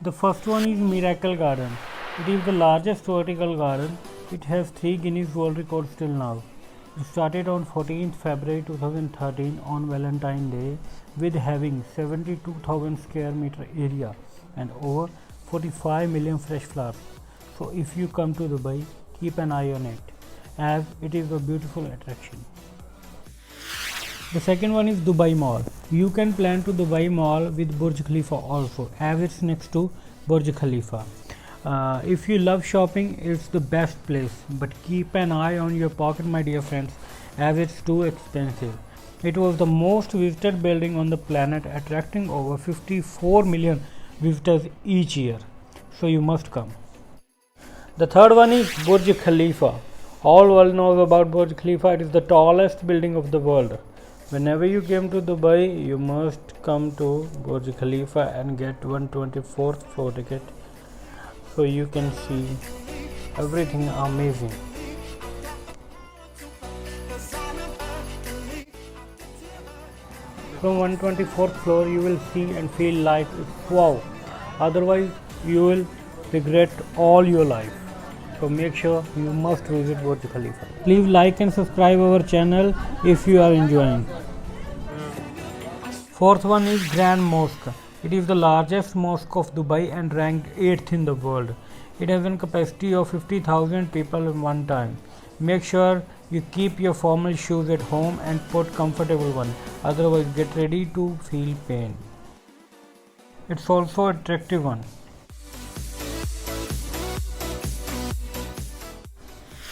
The first one is Miracle Garden. It is the largest vertical garden. It has 3 Guinness World Records till now. It started on 14th February 2013 on Valentine's Day with having 72,000 square meter area and over 45 million fresh flowers. So if you come to Dubai, keep an eye on it as it is a beautiful attraction. The second one is Dubai Mall. You can plan to Dubai Mall with Burj Khalifa also as it's next to Burj Khalifa. If you love shopping, it's the best place, but keep an eye on your pocket, my dear friends, as it's too expensive. It was the most visited building on the planet, attracting over 54 million visitors each year. So you must come. The third one is Burj Khalifa. All world knows about Burj Khalifa. It is the tallest building of the world. Whenever you came to Dubai, you must come to Burj Khalifa and get 124th floor ticket so you can see everything amazing. From 124th floor you will see and feel like wow, otherwise you will regret all your life. So make sure you must visit Burj Khalifa. Please like and subscribe our channel if you are enjoying. Fourth one is Grand Mosque. It is the largest mosque of Dubai and ranked 8th in the world. It has a capacity of 50,000 people at one time. Make sure you keep your formal shoes at home and put comfortable one. Otherwise get ready to feel pain. It's also an attractive one.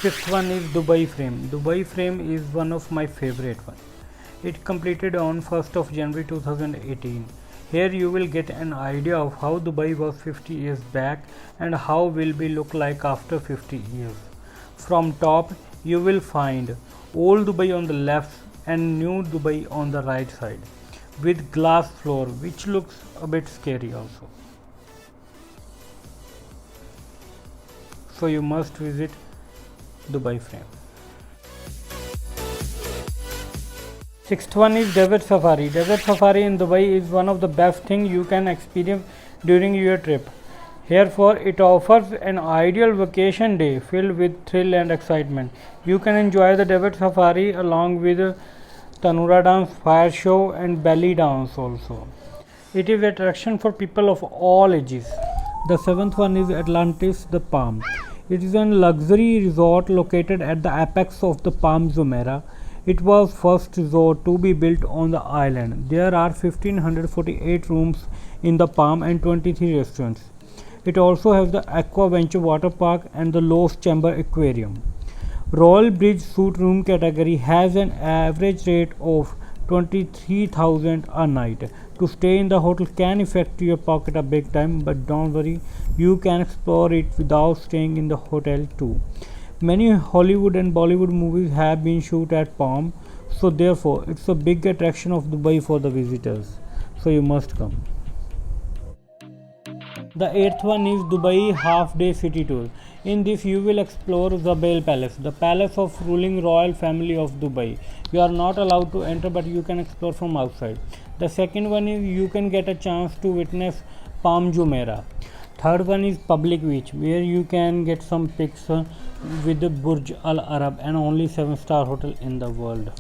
Fifth one is Dubai Frame. Dubai Frame is one of my favorite one. It completed on 1st of January 2018. Here you will get an idea of how Dubai was 50 years back and how will be look like after 50 years. From top you will find old Dubai on the left and new Dubai on the right side with glass floor, which looks a bit scary also. So you must visit Dubai Frame. Sixth one is Desert Safari. Desert Safari in Dubai is one of the best things you can experience during your trip. Therefore, it offers an ideal vacation day filled with thrill and excitement. You can enjoy the Desert Safari along with Tanura dance, fire show and belly dance also. It is an attraction for people of all ages. The seventh one is Atlantis the Palm. It is a luxury resort located at the apex of the Palm Jumeirah. It was first resort to be built on the island. There are 1548 rooms in the Palm and 23 restaurants. It also has the Aqua Venture water park and the Lost Chamber aquarium. Royal Bridge suite room category has an average rate of 23,000 a night. To stay in the hotel can affect your pocket a big time, but don't worry, you can explore it without staying in the hotel too. Many Hollywood and Bollywood movies have been shot at Palm, so therefore it's a big attraction of Dubai for the visitors. So you must come. The eighth one is Dubai half-day city tour. In this you will explore Zabel Palace, the palace of ruling royal family of Dubai. You are not allowed to enter, but you can explore from outside. The second one is you can get a chance to witness Palm Jumeirah. Third one is Public Beach, where you can get some pics with the Burj Al Arab and only 7-star hotel in the world.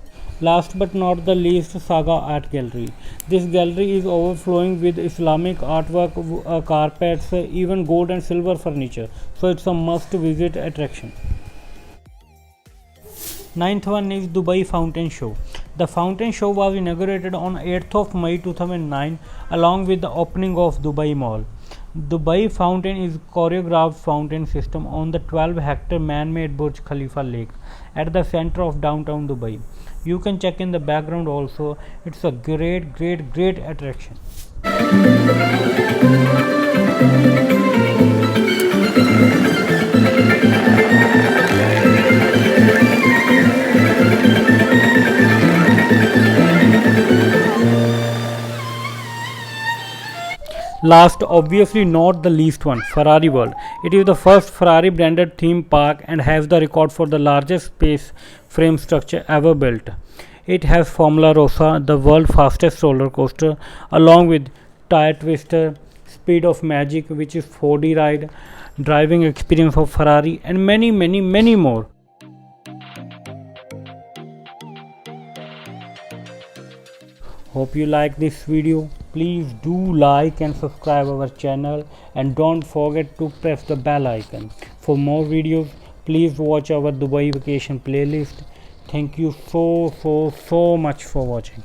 Last but not the least, Saga Art Gallery. This gallery is overflowing with Islamic artwork, carpets, even gold and silver furniture. So it's a must-visit attraction. Ninth one is Dubai Fountain Show. The fountain show was inaugurated on 8th of May 2009 along with the opening of Dubai Mall. Dubai Fountain is a choreographed fountain system on the 12-hectare man-made Burj Khalifa Lake at the center of downtown Dubai. You can check in the background also. It's a great attraction. Last, obviously not the least one, Ferrari World. It is the first Ferrari branded theme park and has the record for the largest space frame structure ever built. It has Formula Rossa, the world's fastest roller coaster, along with Tire Twister, speed of Magic, which is 4D ride, driving experience of Ferrari, and many more. Hope you like this video. Please do like and subscribe our channel, and don't forget to press the bell icon. For more videos, please watch our Dubai vacation playlist. Thank you so much for watching.